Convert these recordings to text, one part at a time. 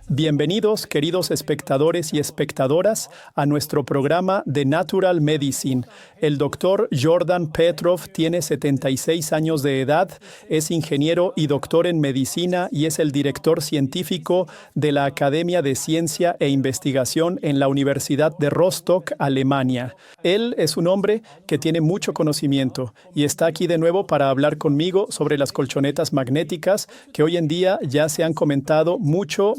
Bienvenidos, queridos espectadores y espectadoras, a nuestro programa de Natural Medicine. El doctor Jordan Petrov tiene 76 años de edad, es ingeniero y doctor en medicina y es el director científico de la Academia de Ciencia e Investigación en la Universidad de Rostock, Alemania. Él es un hombre que tiene mucho conocimiento y está aquí de nuevo para hablar conmigo sobre las colchonetas magnéticas que hoy en día ya se han comentado mucho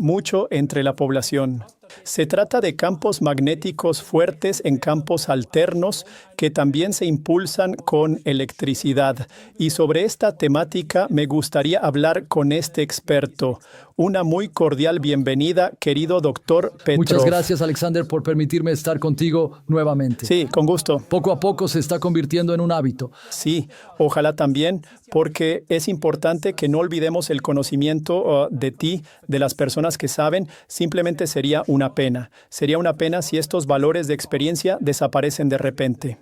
entre la población. Se trata de campos magnéticos fuertes en campos alternos que también se impulsan con electricidad. Y sobre esta temática me gustaría hablar con este experto. Una muy cordial bienvenida, querido doctor Petrov. Muchas gracias, Alexander, por permitirme estar contigo nuevamente. Sí, con gusto. Poco a poco se está convirtiendo en un hábito. Sí, ojalá también, porque es importante que no olvidemos el conocimiento de ti, de las personas que saben. Simplemente sería una pena. Sería una pena si estos valores de experiencia desaparecen de repente.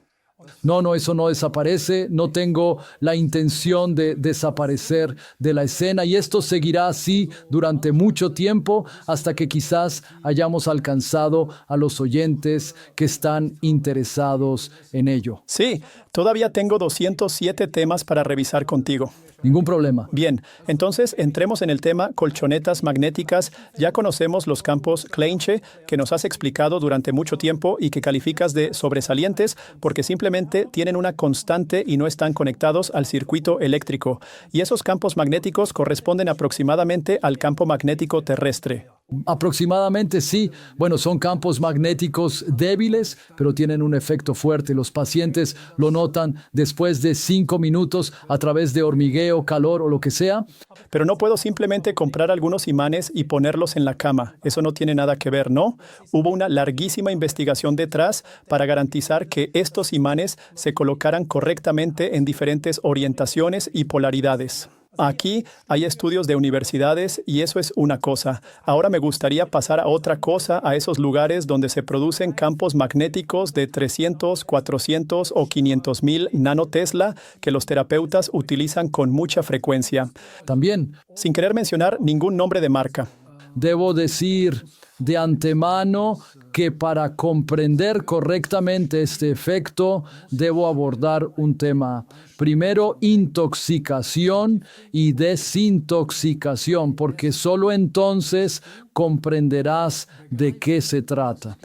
No, eso no desaparece. No tengo la intención de desaparecer de la escena y esto seguirá así durante mucho tiempo hasta que quizás hayamos alcanzado a los oyentes que están interesados en ello. Sí, todavía tengo 207 temas para revisar contigo. Ningún problema. Bien, entonces entremos en el tema colchonetas magnéticas. Ya conocemos los campos Klein-Che que nos has explicado durante mucho tiempo y que calificas de sobresalientes porque simplemente tienen una constante y no están conectados al circuito eléctrico. Y esos campos magnéticos corresponden aproximadamente al campo magnético terrestre. Aproximadamente sí. Bueno, son campos magnéticos débiles, pero tienen un efecto fuerte. Los pacientes lo notan después de 5 minutos a través de hormigueo, calor o lo que sea. Pero no puedo simplemente comprar algunos imanes y ponerlos en la cama. Eso no tiene nada que ver, ¿no? Hubo una larguísima investigación detrás para garantizar que estos imanes se colocaran correctamente en diferentes orientaciones y polaridades. Aquí hay estudios de universidades y eso es una cosa. Ahora me gustaría pasar a otra cosa, a esos lugares donde se producen campos magnéticos de 300, 400 o 500,000 nanotesla que los terapeutas utilizan con mucha frecuencia. También Sin querer mencionar ningún nombre de marca. debo decir de antemano que para comprender correctamente este efecto, debo abordar un tema. Primero, intoxicación y desintoxicación, porque solo entonces comprenderás de qué se trata.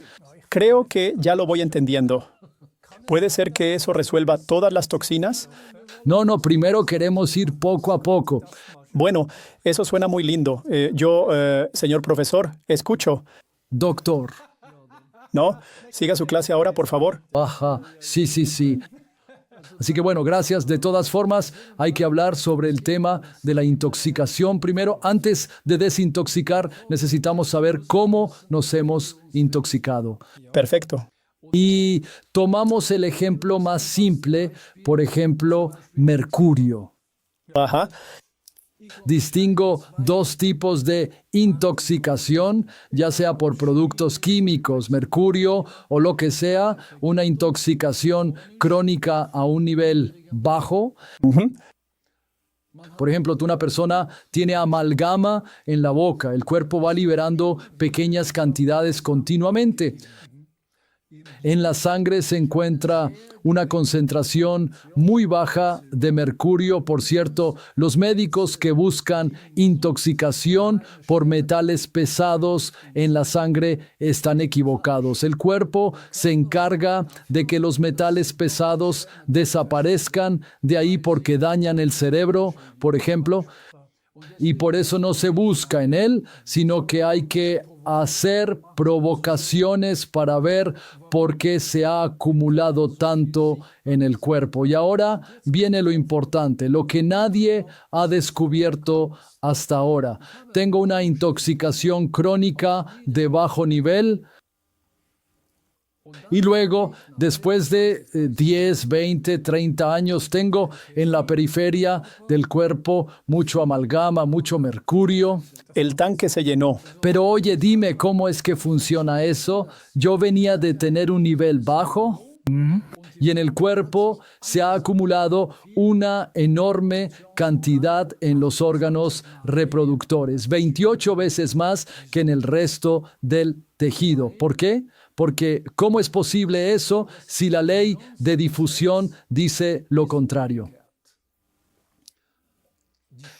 Creo que ya lo voy entendiendo. ¿Puede ser que eso resuelva todas las toxinas? No, primero queremos ir poco a poco. Bueno, eso suena muy lindo. Señor profesor, escucho. Doctor. ¿No? Siga su clase ahora, por favor. Ajá, sí. Así que bueno, gracias. De todas formas, hay que hablar sobre el tema de la intoxicación. Primero, antes de desintoxicar, necesitamos saber cómo nos hemos intoxicado. Perfecto. Y tomamos el ejemplo más simple, por ejemplo, mercurio. Ajá. Distingo dos tipos de intoxicación, ya sea por productos químicos, mercurio o lo que sea, una intoxicación crónica a un nivel bajo. Por ejemplo, una persona tiene amalgama en la boca, el cuerpo va liberando pequeñas cantidades continuamente. En la sangre se encuentra una concentración muy baja de mercurio. Por cierto, los médicos que buscan intoxicación por metales pesados en la sangre están equivocados. El cuerpo se encarga de que los metales pesados desaparezcan de ahí porque dañan el cerebro, por ejemplo. Y por eso no se busca en él, sino que hay que hacer provocaciones para ver por qué se ha acumulado tanto en el cuerpo. Y ahora viene lo importante, lo que nadie ha descubierto hasta ahora. Tengo una intoxicación crónica de bajo nivel. Y luego, después de 10, 20, 30 años, tengo en la periferia del cuerpo mucho amalgama, mucho mercurio. El tanque se llenó. Pero oye, dime cómo es que funciona eso. Yo venía de tener un nivel bajo. Y en el cuerpo se ha acumulado una enorme cantidad en los órganos reproductores, 28 veces más que en el resto del tejido. ¿Por qué? Porque ¿cómo es posible eso si la ley de difusión dice lo contrario?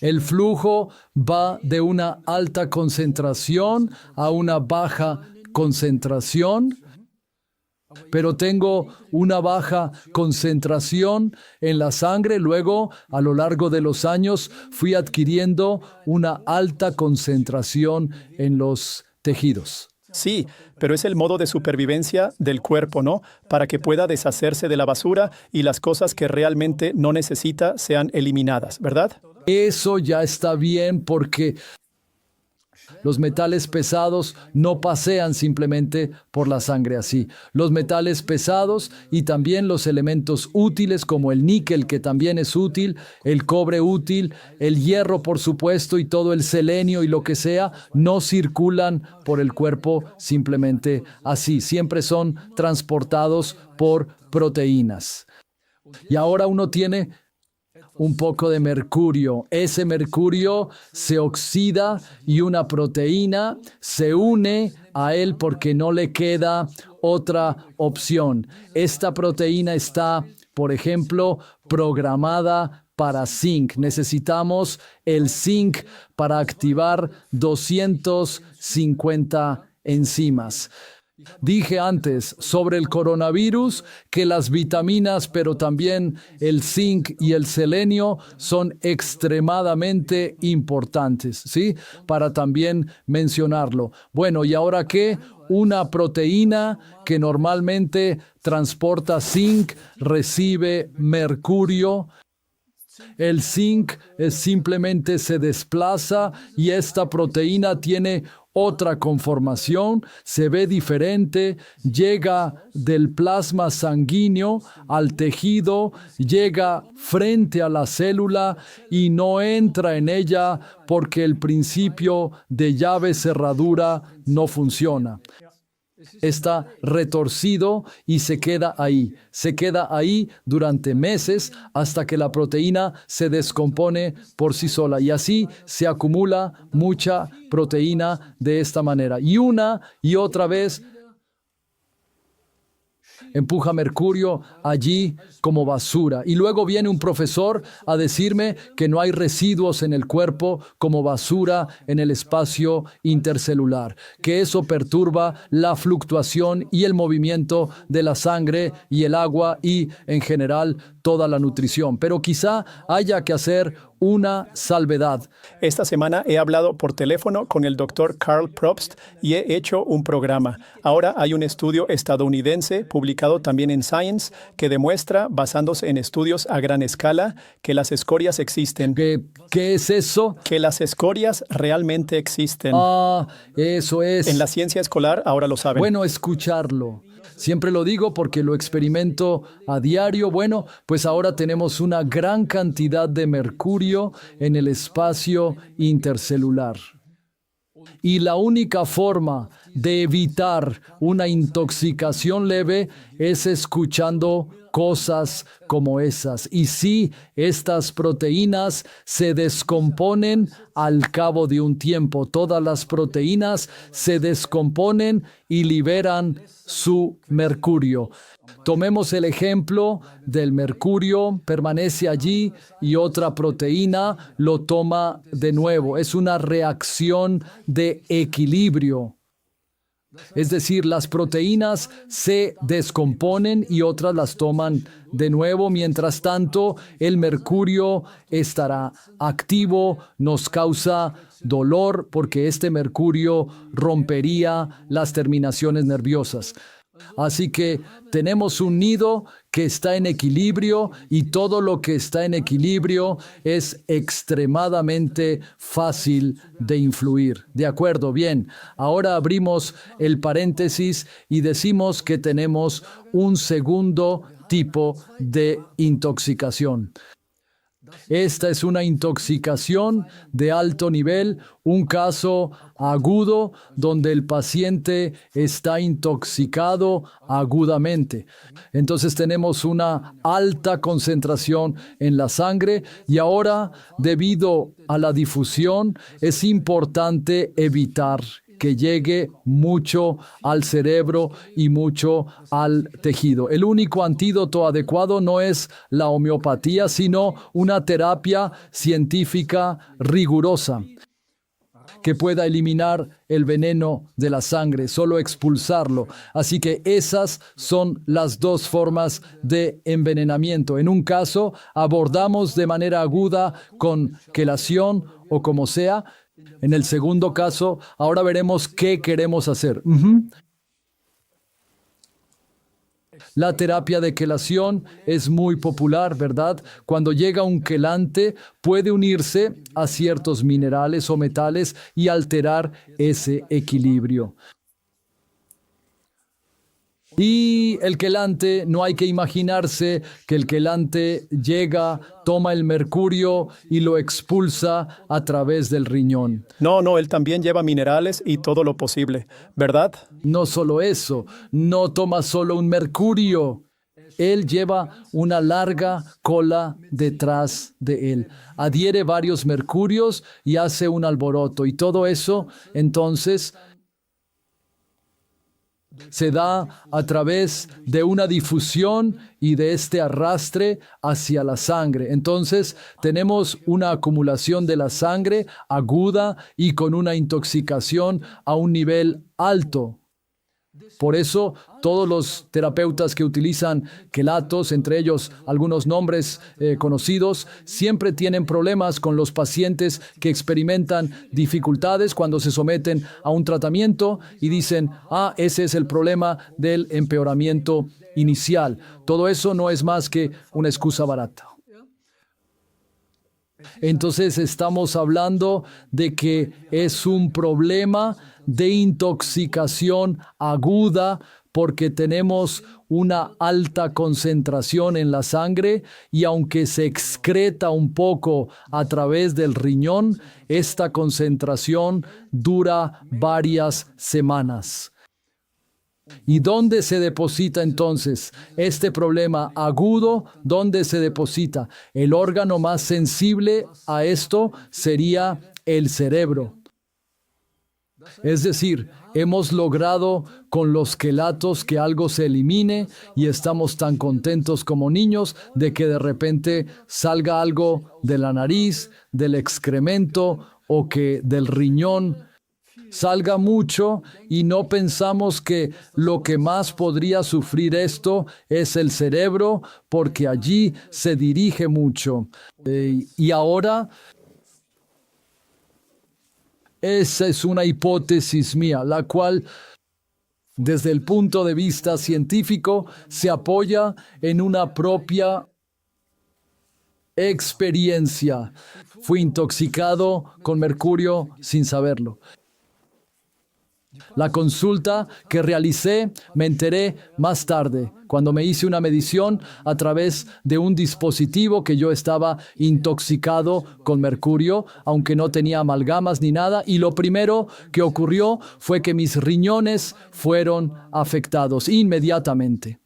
El flujo va de una alta concentración a una baja concentración, pero tengo una baja concentración en la sangre. Luego, a lo largo de los años, fui adquiriendo una alta concentración en los tejidos. Sí, pero es el modo de supervivencia del cuerpo, ¿no? Para que pueda deshacerse de la basura y las cosas que realmente no necesita sean eliminadas, ¿verdad? Eso ya está bien porque los metales pesados no pasean simplemente por la sangre así. Los metales pesados y también los elementos útiles como el níquel, que también es útil, el cobre útil, el hierro, por supuesto, y todo el selenio y lo que sea, no circulan por el cuerpo simplemente así. Siempre son transportados por proteínas. Y ahora uno tiene un poco de mercurio. Ese mercurio se oxida y una proteína se une a él porque no le queda otra opción. Esta proteína está, por ejemplo, programada para zinc. Necesitamos el zinc para activar 250 enzimas. Dije antes sobre el coronavirus que las vitaminas, pero también el zinc y el selenio son extremadamente importantes, ¿sí? Para también mencionarlo. Bueno, ¿y ahora qué? Una proteína que normalmente transporta zinc recibe mercurio. El zinc simplemente se desplaza y esta proteína tiene otra conformación, se ve diferente, llega del plasma sanguíneo al tejido, llega frente a la célula y no entra en ella porque el principio de llave-cerradura no funciona. Está retorcido y se queda ahí durante meses hasta que la proteína se descompone por sí sola y así se acumula mucha proteína de esta manera y una y otra vez empuja mercurio allí como basura. Y luego viene un profesor a decirme que no hay residuos en el cuerpo como basura en el espacio intercelular, que eso perturba la fluctuación y el movimiento de la sangre y el agua y, en general, toda la nutrición. Pero quizá haya que hacer una salvedad. Esta semana he hablado por teléfono con el doctor Karl Probst y he hecho un programa. Ahora hay un estudio estadounidense publicado también en Science que demuestra, basándose en estudios a gran escala, que las escorias existen. ¿Qué es eso? Que las escorias realmente existen. Eso es. En la ciencia escolar ahora lo saben. Bueno escucharlo. Siempre lo digo porque lo experimento a diario. Bueno, pues ahora tenemos una gran cantidad de mercurio en el espacio intercelular. Y la única forma de evitar una intoxicación leve es escuchando cosas como esas. Y sí, estas proteínas se descomponen al cabo de un tiempo. Todas las proteínas se descomponen y liberan su mercurio. Tomemos el ejemplo del mercurio, permanece allí y otra proteína lo toma de nuevo. Es una reacción de equilibrio. Es decir, las proteínas se descomponen y otras las toman de nuevo. Mientras tanto, el mercurio estará activo, nos causa dolor porque este mercurio rompería las terminaciones nerviosas. Así que tenemos un nido que está en equilibrio y todo lo que está en equilibrio es extremadamente fácil de influir. ¿De acuerdo? Bien, ahora abrimos el paréntesis y decimos que tenemos un segundo tipo de intoxicación. Esta es una intoxicación de alto nivel, un caso agudo donde el paciente está intoxicado agudamente. Entonces tenemos una alta concentración en la sangre y ahora, debido a la difusión, es importante evitar que llegue mucho al cerebro y mucho al tejido. El único antídoto adecuado no es la homeopatía, sino una terapia científica rigurosa que pueda eliminar el veneno de la sangre, solo expulsarlo. Así que esas son las dos formas de envenenamiento. En un caso, abordamos de manera aguda con quelación o como sea. En el segundo caso, ahora veremos qué queremos hacer. La terapia de quelación es muy popular, ¿verdad? Cuando llega un quelante, puede unirse a ciertos minerales o metales y alterar ese equilibrio. Y el quelante, no hay que imaginarse que el quelante llega, toma el mercurio y lo expulsa a través del riñón. No, él también lleva minerales y todo lo posible, ¿verdad? No solo eso, no toma solo un mercurio. Él lleva una larga cola detrás de él. Adhiere varios mercurios y hace un alboroto. Y todo eso, entonces, se da a través de una difusión y de este arrastre hacia la sangre. Entonces, tenemos una acumulación de la sangre aguda y con una intoxicación a un nivel alto. Por eso, todos los terapeutas que utilizan quelatos, entre ellos algunos nombres conocidos, siempre tienen problemas con los pacientes que experimentan dificultades cuando se someten a un tratamiento y dicen, ese es el problema del empeoramiento inicial. Todo eso no es más que una excusa barata. Entonces estamos hablando de que es un problema de intoxicación aguda porque tenemos una alta concentración en la sangre y aunque se excreta un poco a través del riñón, esta concentración dura varias semanas. ¿Y dónde se deposita entonces este problema agudo? ¿Dónde se deposita? El órgano más sensible a esto sería el cerebro. Es decir, hemos logrado con los quelatos que algo se elimine y estamos tan contentos como niños de que de repente salga algo de la nariz, del excremento o que del riñón salga mucho y no pensamos que lo que más podría sufrir esto es el cerebro porque allí se dirige mucho. Y ahora, esa es una hipótesis mía, la cual desde el punto de vista científico se apoya en una propia experiencia. Fui intoxicado con mercurio sin saberlo. La consulta que realicé me enteré más tarde, cuando me hice una medición a través de un dispositivo que yo estaba intoxicado con mercurio, aunque no tenía amalgamas ni nada, y lo primero que ocurrió fue que mis riñones fueron afectados inmediatamente.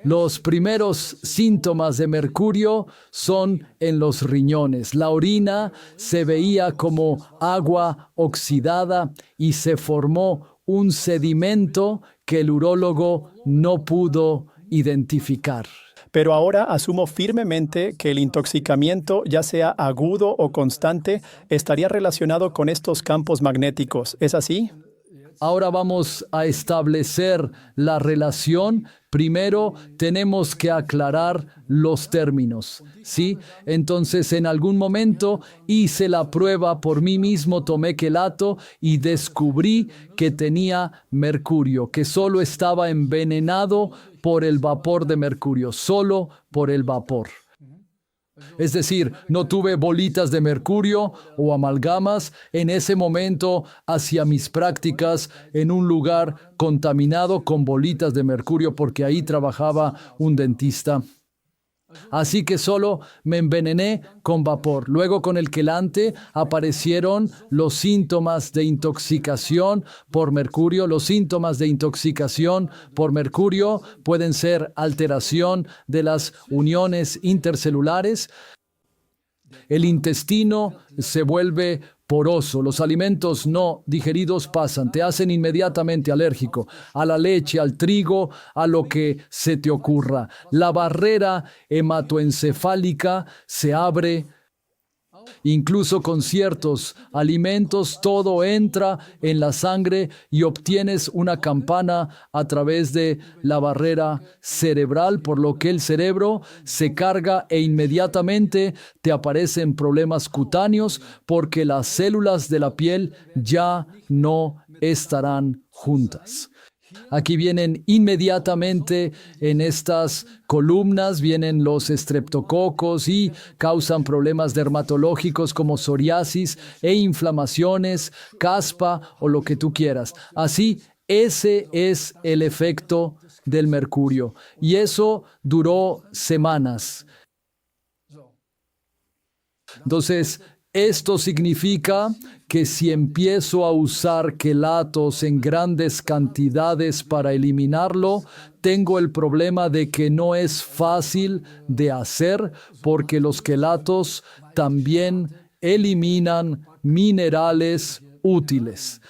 Los primeros síntomas de mercurio son en los riñones. La orina se veía como agua oxidada y se formó un sedimento que el urólogo no pudo identificar. Pero ahora asumo firmemente que el intoxicamiento, ya sea agudo o constante, estaría relacionado con estos campos magnéticos. ¿Es así? Ahora vamos a establecer la relación. Primero tenemos que aclarar los términos, ¿sí? Entonces, en algún momento hice la prueba por mí mismo, tomé quelato y descubrí que tenía mercurio, que solo estaba envenenado por el vapor de mercurio, solo por el vapor. Es decir, no tuve bolitas de mercurio o amalgamas. En ese momento hacía mis prácticas en un lugar contaminado con bolitas de mercurio porque ahí trabajaba un dentista. Así que solo me envenené con vapor. Luego con el quelante aparecieron los síntomas de intoxicación por mercurio. Los síntomas de intoxicación por mercurio pueden ser alteración de las uniones intercelulares. El intestino se vuelve poroso. Los alimentos no digeridos pasan, te hacen inmediatamente alérgico a la leche, al trigo, a lo que se te ocurra. La barrera hematoencefálica se abre. Incluso con ciertos alimentos, todo entra en la sangre y obtienes una campana a través de la barrera cerebral, por lo que el cerebro se carga e inmediatamente te aparecen problemas cutáneos porque las células de la piel ya no estarán juntas. Aquí vienen inmediatamente en estas columnas, vienen los estreptococos y causan problemas dermatológicos como psoriasis e inflamaciones, caspa o lo que tú quieras. Así, ese es el efecto del mercurio. Y eso duró semanas. Entonces, esto significa que si empiezo a usar quelatos en grandes cantidades para eliminarlo, tengo el problema de que no es fácil de hacer porque los quelatos también eliminan minerales útiles.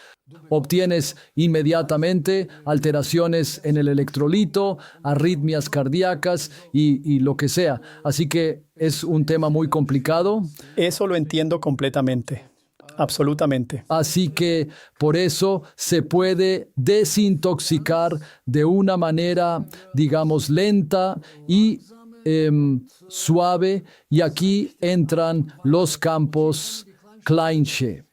Obtienes inmediatamente alteraciones en el electrolito, arritmias cardíacas y lo que sea. Así que es un tema muy complicado. Eso lo entiendo completamente. Absolutamente. Así que por eso se puede desintoxicar de una manera, digamos, lenta y suave. Y aquí entran los campos Klein-She.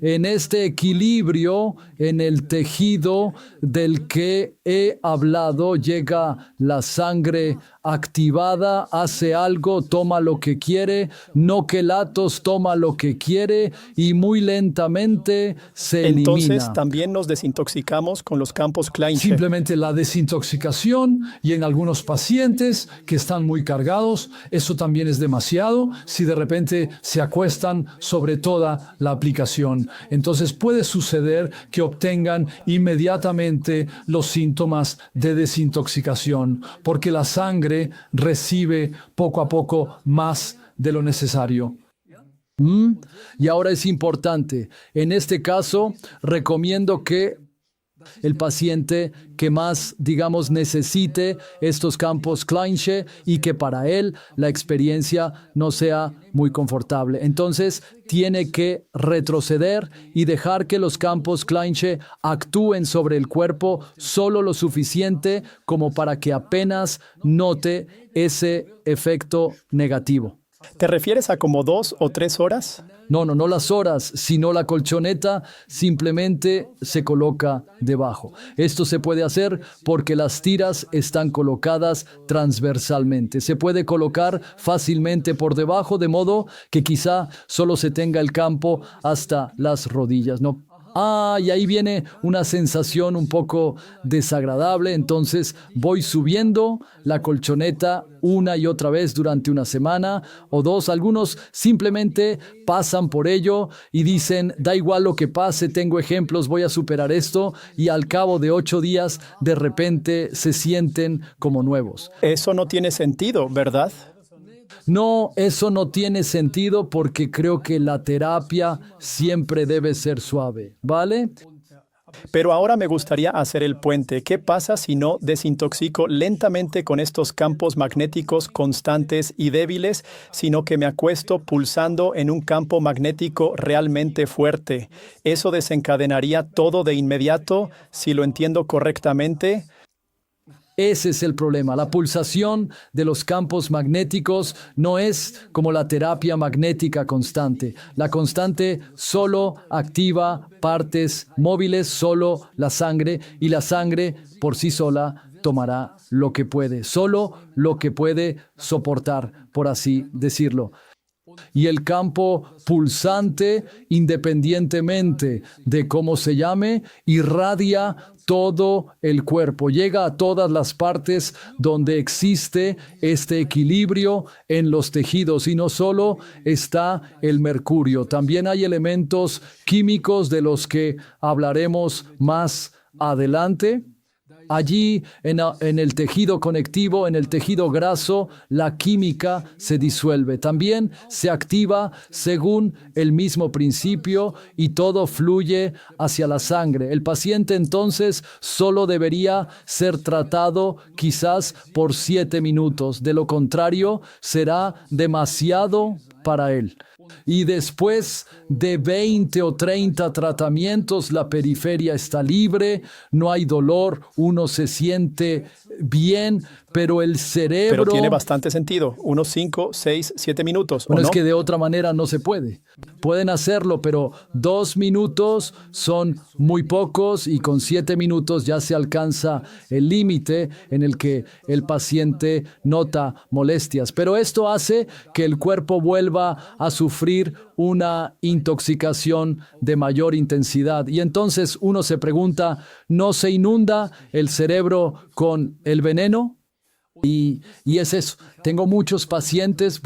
En este equilibrio, en el tejido del que he hablado, llega la sangre activada, hace algo, toma lo que quiere, no quelatos, toma lo que quiere y muy lentamente se elimina. Entonces, también nos desintoxicamos con los campos Klein-She. Simplemente la desintoxicación y en algunos pacientes que están muy cargados, eso también es demasiado si de repente se acuestan sobre toda la aplicación. Entonces puede suceder que obtengan inmediatamente los síntomas de desintoxicación porque la sangre recibe poco a poco más de lo necesario. Y ahora es importante, en este caso, recomiendo que el paciente que más, digamos, necesite estos campos Klein-She y que para él la experiencia no sea muy confortable. Entonces, tiene que retroceder y dejar que los campos Klein-She actúen sobre el cuerpo solo lo suficiente como para que apenas note ese efecto negativo. ¿Te refieres a como 2 o 3 horas? No las horas, sino la colchoneta simplemente se coloca debajo. Esto se puede hacer porque las tiras están colocadas transversalmente. Se puede colocar fácilmente por debajo, de modo que quizá solo se tenga el campo hasta las rodillas, ¿no? Y ahí viene una sensación un poco desagradable. Entonces voy subiendo la colchoneta una y otra vez durante una semana o 2. Algunos simplemente pasan por ello y dicen, da igual lo que pase, tengo ejemplos, voy a superar esto. Y al cabo de 8 días, de repente se sienten como nuevos. Eso no tiene sentido, ¿verdad? No, eso no tiene sentido porque creo que la terapia siempre debe ser suave, ¿vale? Pero ahora me gustaría hacer el puente. ¿Qué pasa si no desintoxico lentamente con estos campos magnéticos constantes y débiles, sino que me acuesto pulsando en un campo magnético realmente fuerte? ¿Eso desencadenaría todo de inmediato, si lo entiendo correctamente? Ese es el problema. La pulsación de los campos magnéticos no es como la terapia magnética constante. La constante solo activa partes móviles, solo la sangre, y la sangre por sí sola tomará lo que puede, solo lo que puede soportar, por así decirlo. Y el campo pulsante, independientemente de cómo se llame, irradia todo el cuerpo, llega a todas las partes donde existe este equilibrio en los tejidos. Y no solo está el mercurio, también hay elementos químicos de los que hablaremos más adelante. Allí en el tejido conectivo, en el tejido graso, la química se disuelve. También se activa según el mismo principio y todo fluye hacia la sangre. El paciente entonces solo debería ser tratado quizás por 7 minutos. De lo contrario, será demasiado para él. Y después de 20 o 30 tratamientos, la periferia está libre, no hay dolor, uno se siente bien, pero el cerebro... Pero tiene bastante sentido, unos 5, 6, 7 minutos, ¿o Bueno, no? es que de otra manera no se puede. Pueden hacerlo, pero 2 minutos son muy pocos y con 7 minutos ya se alcanza el límite en el que el paciente nota molestias. Pero esto hace que el cuerpo vuelva a sufrir una intoxicación de mayor intensidad. Y entonces uno se pregunta, ¿no se inunda el cerebro con el veneno? Y es eso. Tengo muchos pacientes,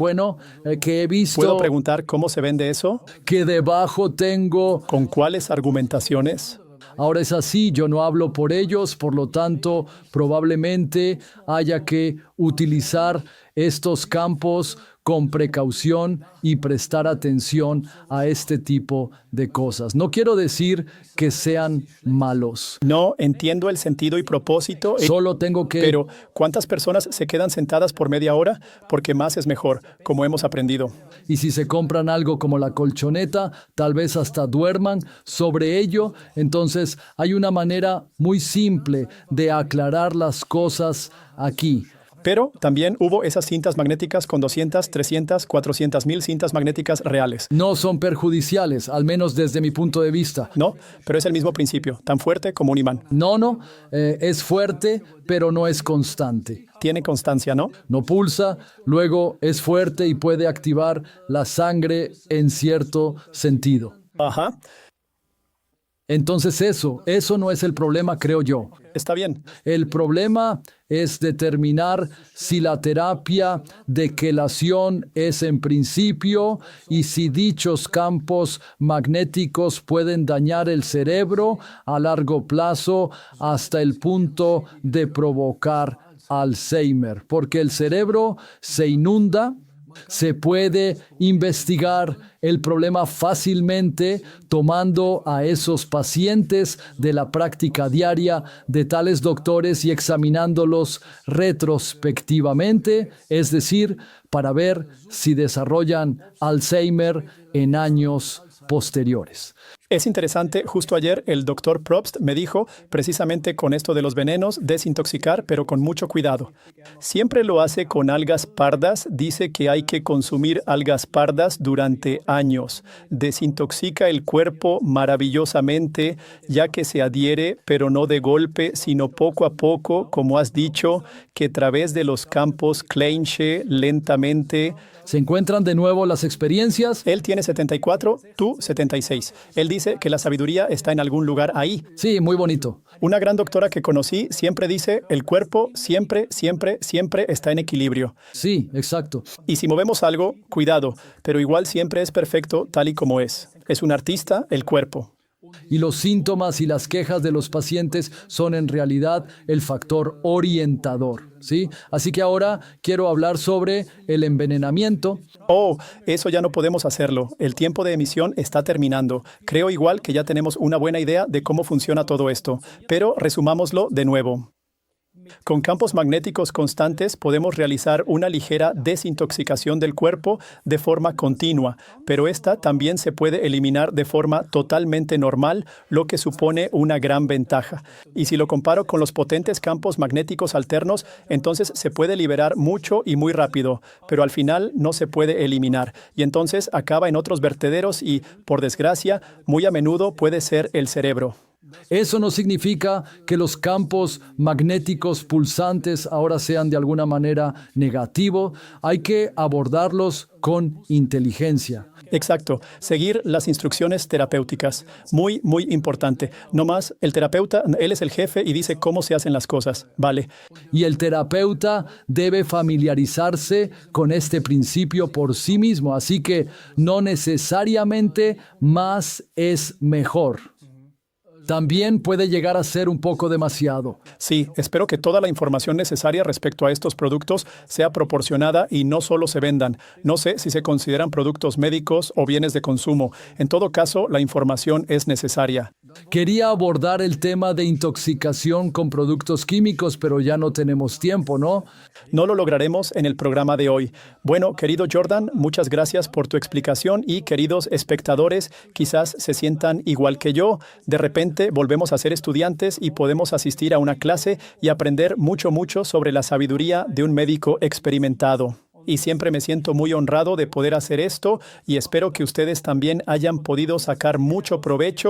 que he visto... ¿Puedo preguntar cómo se vende eso? Que debajo tengo... ¿Con cuáles argumentaciones? Ahora es así, yo no hablo por ellos, por lo tanto, probablemente haya que utilizar estos campos con precaución y prestar atención a este tipo de cosas. No quiero decir que sean malos. No, entiendo el sentido y propósito. Solo tengo que... Pero, ¿cuántas personas se quedan sentadas por media hora? Porque más es mejor, como hemos aprendido. Y si se compran algo como la colchoneta, tal vez hasta duerman sobre ello. Entonces, hay una manera muy simple de aclarar las cosas aquí. Pero también hubo esas cintas magnéticas con 200, 300, 400 mil cintas magnéticas reales. No son perjudiciales, al menos desde mi punto de vista. No, pero es el mismo principio, tan fuerte como un imán. No, es fuerte, pero no es constante. Tiene constancia, ¿no? No pulsa, luego es fuerte y puede activar la sangre en cierto sentido. Ajá, Entonces eso no es el problema, creo yo. está bien. El problema es determinar si la terapia de quelación es en principio y si dichos campos magnéticos pueden dañar el cerebro a largo plazo hasta el punto de provocar Alzheimer, porque el cerebro se inunda. Se puede investigar el problema fácilmente tomando a esos pacientes de la práctica diaria de tales doctores y examinándolos retrospectivamente, es decir, para ver si desarrollan Alzheimer en años posteriores. Es interesante, justo ayer el doctor Probst me dijo, precisamente con esto de los venenos, desintoxicar, pero con mucho cuidado. Siempre lo hace con algas pardas, dice que hay que consumir algas pardas durante años. Desintoxica el cuerpo maravillosamente, ya que se adhiere, pero no de golpe, sino poco a poco, como has dicho, que a través de los campos Klein-She, lentamente. ¿Se encuentran de nuevo las experiencias? Él tiene 74, tú 76. Él dice que la sabiduría está en algún lugar ahí. Sí, muy bonito. Una gran doctora que conocí siempre dice, el cuerpo siempre, siempre, siempre está en equilibrio. Sí, exacto. Y si movemos algo, cuidado, pero igual siempre es perfecto tal y como es. Es un artista, el cuerpo. Y los síntomas y las quejas de los pacientes son en realidad el factor orientador, ¿sí? Así que ahora quiero hablar sobre el envenenamiento. Oh, eso ya no podemos hacerlo. El tiempo de emisión está terminando. Creo igual que ya tenemos una buena idea de cómo funciona todo esto, pero resumámoslo de nuevo. Con campos magnéticos constantes podemos realizar una ligera desintoxicación del cuerpo de forma continua, pero esta también se puede eliminar de forma totalmente normal, lo que supone una gran ventaja. Y si lo comparo con los potentes campos magnéticos alternos, entonces se puede liberar mucho y muy rápido, pero al final no se puede eliminar, y entonces acaba en otros vertederos y, por desgracia, muy a menudo puede ser el cerebro. Eso no significa que los campos magnéticos pulsantes ahora sean de alguna manera negativos. Hay que abordarlos con inteligencia. Exacto. Seguir las instrucciones terapéuticas. Muy, muy importante. No más, el terapeuta, él es el jefe y dice cómo se hacen las cosas. Vale. Y el terapeuta debe familiarizarse con este principio por sí mismo. Así que no necesariamente más es mejor. También puede llegar a ser un poco demasiado. Sí, espero que toda la información necesaria respecto a estos productos sea proporcionada y no solo se vendan. No sé si se consideran productos médicos o bienes de consumo. En todo caso, la información es necesaria. Quería abordar el tema de intoxicación con productos químicos, pero ya no tenemos tiempo, ¿no? No lo lograremos en el programa de hoy. Bueno, querido Jordan, muchas gracias por tu explicación y queridos espectadores, quizás se sientan igual que yo. De repente volvemos a ser estudiantes y podemos asistir a una clase y aprender mucho sobre la sabiduría de un médico experimentado. Y siempre me siento muy honrado de poder hacer esto y espero que ustedes también hayan podido sacar mucho provecho